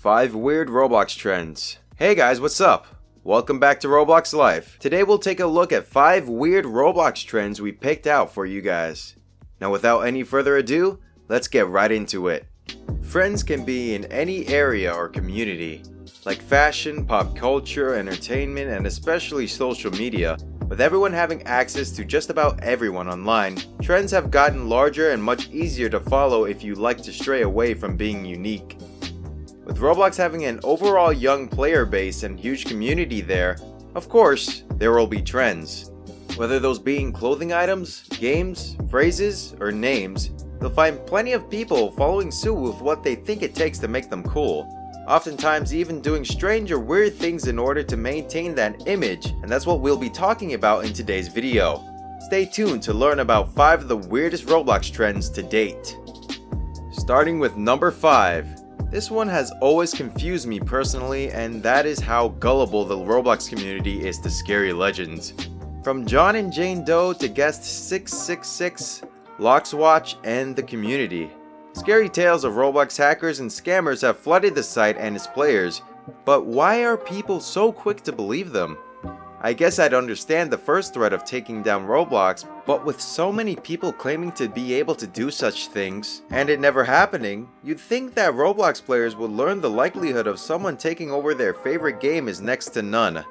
5 weird Roblox trends. Hey guys, what's up? Welcome back to Roblox Life. Today we'll take a look at 5 weird Roblox trends we picked out for you guys. Now without any further ado, let's get right into it. Friends can be in any area or community, like fashion, pop culture, entertainment, and especially social media. With everyone having access to just about everyone online, trends have gotten larger and much easier to follow if you like to stray away from being unique. With Roblox having an overall young player base and huge community there, of course, there will be trends. Whether those being clothing items, games, phrases, or names, you'll find plenty of people following suit with what they think it takes to make them cool. Oftentimes even doing strange or weird things in order to maintain that image, and that's what we'll be talking about in today's video. Stay tuned to learn about 5 of the weirdest Roblox trends to date. Starting with number 5. This one has always confused me personally, and that is how gullible the Roblox community is to scary legends. From John and Jane Doe to Guest 666, Lockswatch, and the community. Scary tales of Roblox hackers and scammers have flooded the site and its players, but why are people so quick to believe them? I guess I'd understand the first threat of taking down Roblox, but with so many people claiming to be able to do such things, and it never happening, you'd think that Roblox players would learn the likelihood of someone taking over their favorite game is next to none.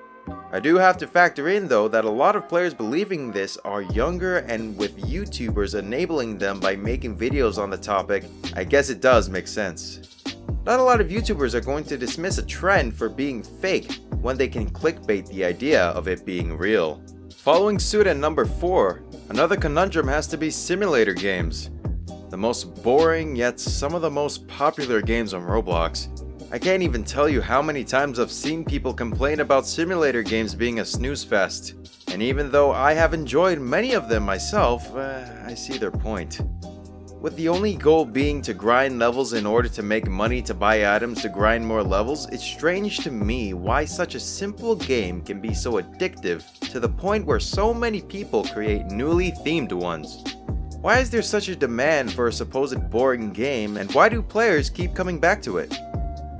I do have to factor in though that a lot of players believing this are younger, and with YouTubers enabling them by making videos on the topic, I guess it does make sense. Not a lot of YouTubers are going to dismiss a trend for being fake when they can clickbait the idea of it being real. Following suit at number 4, another conundrum has to be simulator games. The most boring yet some of the most popular games on Roblox. I can't even tell you how many times I've seen people complain about simulator games being a snooze fest. And even though I have enjoyed many of them myself, I see their point. With the only goal being to grind levels in order to make money to buy items to grind more levels, it's strange to me why such a simple game can be so addictive to the point where so many people create newly themed ones. Why is there such a demand for a supposed boring game, and why do players keep coming back to it?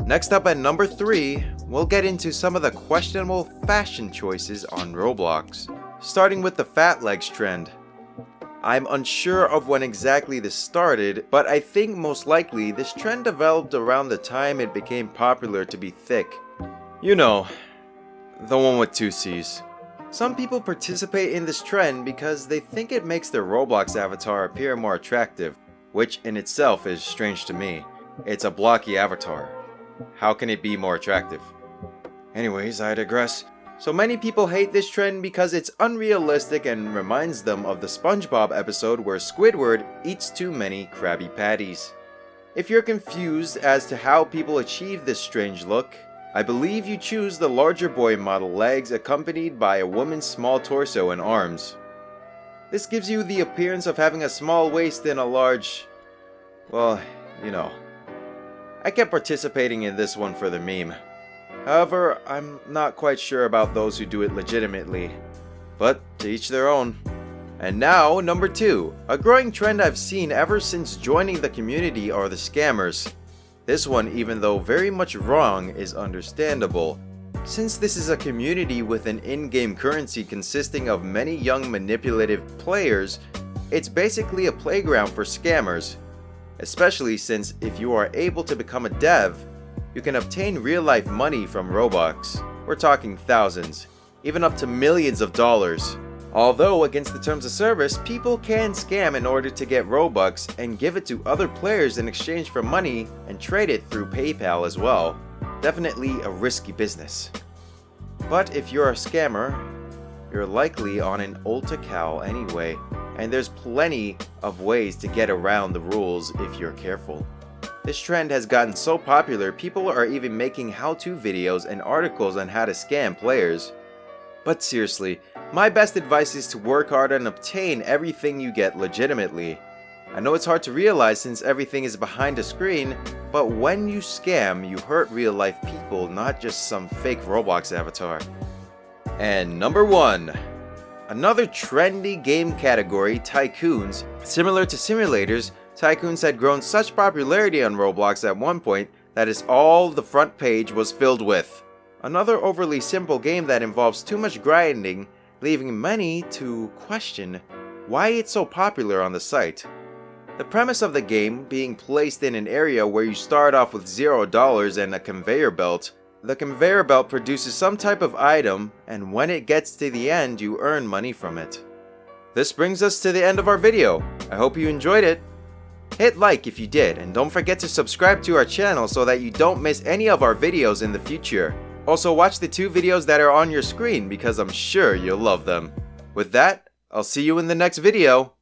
Next up at number 3, we'll get into some of the questionable fashion choices on Roblox, starting with the fat legs trend. I'm unsure of when exactly this started, but I think most likely this trend developed around the time it became popular to be thick. You know, the one with 2 C's. Some people participate in this trend because they think it makes their Roblox avatar appear more attractive, which in itself is strange to me. It's a blocky avatar. How can it be more attractive? Anyways, I digress. So many people hate this trend because it's unrealistic and reminds them of the SpongeBob episode where Squidward eats too many Krabby Patties. If you're confused as to how people achieve this strange look, I believe you choose the larger boy model legs accompanied by a woman's small torso and arms. This gives you the appearance of having a small waist and a large... well, you know. I kept participating in this one for the meme. However, I'm not quite sure about those who do it legitimately. But to each their own. And now, number 2. A growing trend I've seen ever since joining the community are the scammers. This one, even though very much wrong, is understandable. Since this is a community with an in-game currency consisting of many young manipulative players, it's basically a playground for scammers. Especially since if you are able to become a dev, you can obtain real-life money from Robux. We're talking thousands, even up to millions of dollars. Although against the terms of service, people can scam in order to get Robux and give it to other players in exchange for money and trade it through PayPal as well. Definitely a risky business. But if you're a scammer, you're likely on an Ulta cow anyway, and there's plenty of ways to get around the rules if you're careful. This trend has gotten so popular, people are even making how-to videos and articles on how to scam players. But seriously, my best advice is to work hard and obtain everything you get legitimately. I know it's hard to realize since everything is behind a screen, but when you scam, you hurt real-life people, not just some fake Roblox avatar. And number 1. Another trendy game category, tycoons. Similar to simulators, tycoons had grown such popularity on Roblox at one point That is all the front page was filled with. Another overly simple game that involves too much grinding, leaving many to question why it's so popular on the site. The premise of the game being placed in an area where you start off with $0 and a conveyor belt. The conveyor belt produces some type of item, and when it gets to the end, you earn money from it. This brings us to the end of our video. I hope you enjoyed it. Hit like if you did, and don't forget to subscribe to our channel so that you don't miss any of our videos in the future. Also, watch the 2 videos that are on your screen because I'm sure you'll love them. With that, I'll see you in the next video.